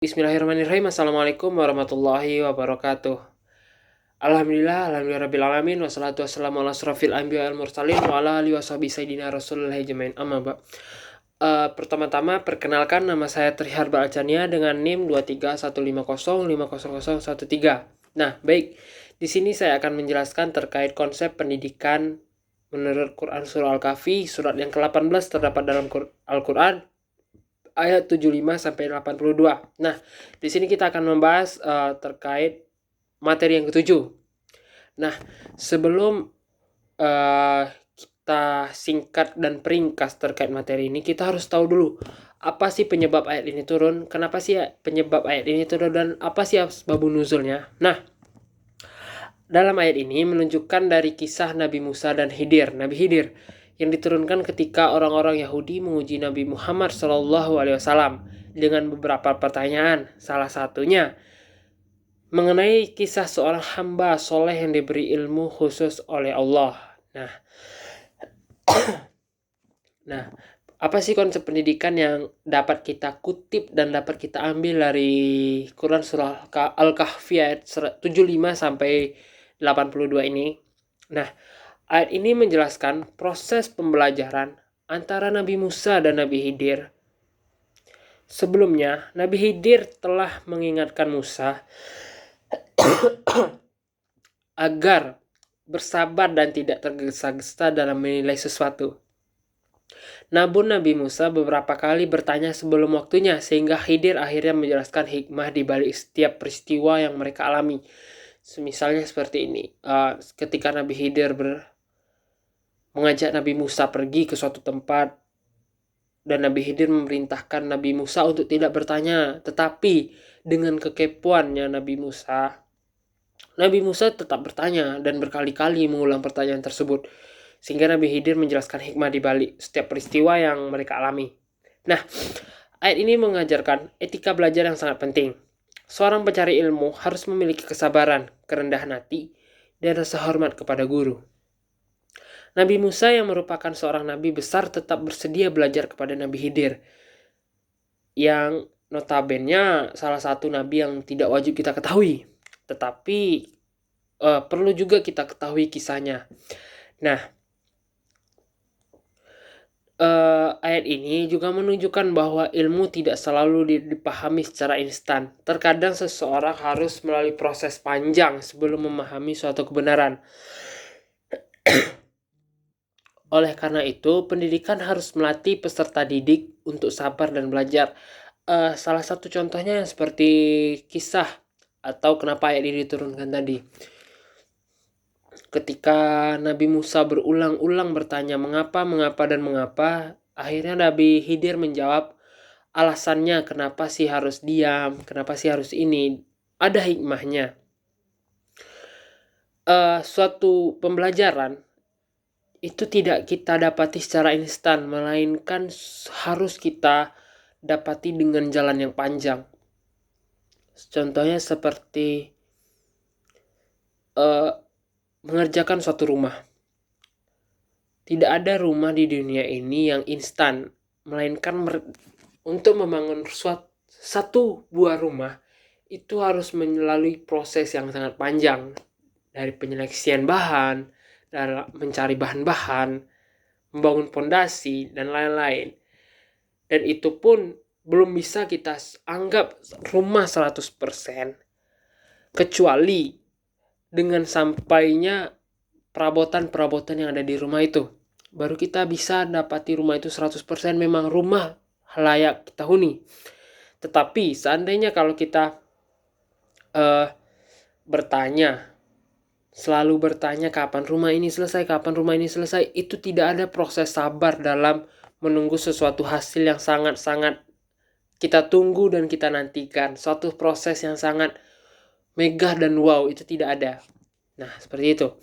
Bismillahirrahmanirrahim. Assalamualaikum warahmatullahi wabarakatuh. Alhamdulillahirabbil alamin wassalatu wassalamu ala asrofil anbiya wal mursalin wa ala alihi washabihi sayyidina Rasulillah jamain amma ba. Pertama-tama perkenalkan, nama saya Triharba Alchania dengan NIM 23150500013. Nah, baik. Di sini saya akan menjelaskan terkait konsep pendidikan menurut Quran surah Al-Kahfi, surat yang ke-18 terdapat dalam Al-Quran ayat 75 sampai 82. Nah, di sini kita akan membahas terkait materi yang ketujuh. Nah, sebelum kita singkat dan peringkas terkait materi ini, kita harus tahu dulu apa sih penyebab ayat ini turun, kenapa sih penyebab ayat ini turun, dan apa sih asbabun nuzulnya. Nah, dalam ayat ini menunjukkan dari kisah Nabi Musa dan Nabi Khidir yang diturunkan ketika orang-orang Yahudi menguji Nabi Muhammad SAW dengan beberapa pertanyaan. Salah satunya mengenai kisah seorang hamba soleh yang diberi ilmu khusus oleh Allah. Nah, apa sih konsep pendidikan yang dapat kita kutip dan dapat kita ambil dari Quran surah Al-Kahfi ayat 75 sampai 82 ini? Nah, ayat ini menjelaskan proses pembelajaran antara Nabi Musa dan Nabi Khidir. Sebelumnya, Nabi Khidir telah mengingatkan Musa agar bersabar dan tidak tergesa-gesa dalam menilai sesuatu. Namun Nabi Musa beberapa kali bertanya sebelum waktunya, sehingga Khidir akhirnya menjelaskan hikmah di balik setiap peristiwa yang mereka alami. Misalnya seperti ini, ketika Nabi Khidir mengajak Nabi Musa pergi ke suatu tempat, dan Nabi Khidir memerintahkan Nabi Musa untuk tidak bertanya. Tetapi dengan kekepuannya Nabi Musa tetap bertanya dan berkali-kali mengulang pertanyaan tersebut, sehingga Nabi Khidir menjelaskan hikmah di balik setiap peristiwa yang mereka alami. Nah, ayat ini mengajarkan etika belajar yang sangat penting. Seorang pencari ilmu harus memiliki kesabaran, kerendahan hati, dan rasa hormat kepada guru. Nabi Musa yang merupakan seorang nabi besar tetap bersedia belajar kepada Nabi Khidir, yang notabene salah satu nabi yang tidak wajib kita ketahui, tetapi perlu juga kita ketahui kisahnya. Nah, ayat ini juga menunjukkan bahwa ilmu tidak selalu dipahami secara instan. Terkadang seseorang harus melalui proses panjang sebelum memahami suatu kebenaran. Oleh karena itu, pendidikan harus melatih peserta didik untuk sabar dan belajar. Salah satu contohnya yang seperti kisah atau kenapa ayat ini diturunkan tadi. Ketika Nabi Musa berulang-ulang bertanya mengapa, akhirnya Nabi Khidir menjawab alasannya kenapa sih harus diam, kenapa sih harus ini. Ada hikmahnya. Suatu pembelajaran itu tidak kita dapati secara instan, melainkan harus kita dapati dengan jalan yang panjang. Contohnya seperti mengerjakan suatu rumah. Tidak ada rumah di dunia ini yang instan, melainkan untuk membangun satu buah rumah itu harus melalui proses yang sangat panjang, dari penyeleksian bahan, dalam mencari bahan-bahan, membangun pondasi, dan lain-lain. Dan itu pun belum bisa kita anggap rumah 100%, kecuali dengan sampainya perabotan-perabotan yang ada di rumah itu. Baru kita bisa dapati rumah itu 100% memang rumah layak kita huni. Tetapi seandainya kalau kita selalu bertanya kapan rumah ini selesai, itu tidak ada proses sabar dalam menunggu sesuatu hasil yang sangat-sangat kita tunggu dan kita nantikan. Suatu proses yang sangat megah dan wow, itu tidak ada. Nah, seperti itu.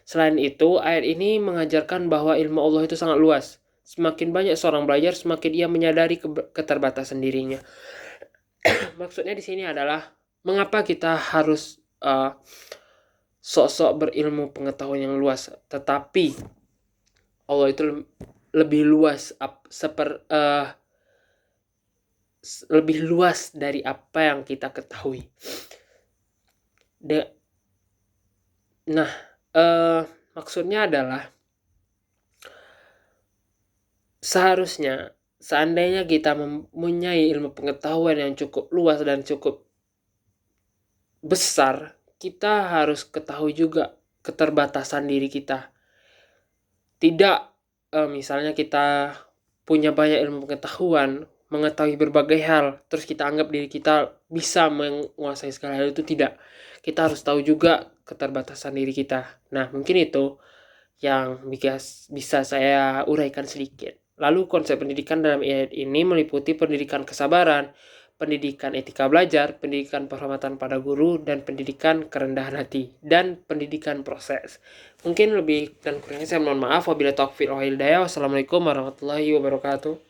Selain itu, ayat ini mengajarkan bahwa ilmu Allah itu sangat luas. Semakin banyak seorang belajar, semakin ia menyadari keterbatasan dirinya. Maksudnya di sini adalah mengapa kita harus sok-sok berilmu pengetahuan yang luas, tetapi Allah itu lebih luas lebih luas dari apa yang kita ketahui. Maksudnya adalah seharusnya seandainya kita mempunyai ilmu pengetahuan yang cukup luas dan cukup besar, kita harus ketahui juga keterbatasan diri kita. Tidak misalnya kita punya banyak ilmu pengetahuan, mengetahui berbagai hal, terus kita anggap diri kita bisa menguasai segala hal, itu tidak. Kita harus tahu juga keterbatasan diri kita. Nah, mungkin itu yang bisa saya uraikan sedikit. Lalu konsep pendidikan dalam ayat ini meliputi pendidikan kesabaran, pendidikan etika belajar, pendidikan penghormatan pada guru, dan pendidikan kerendahan hati, dan pendidikan proses. Mungkin lebih dan kurangnya saya mohon maaf. Wabillahi taufiq wal hidayah. Wassalamualaikum warahmatullahi wabarakatuh.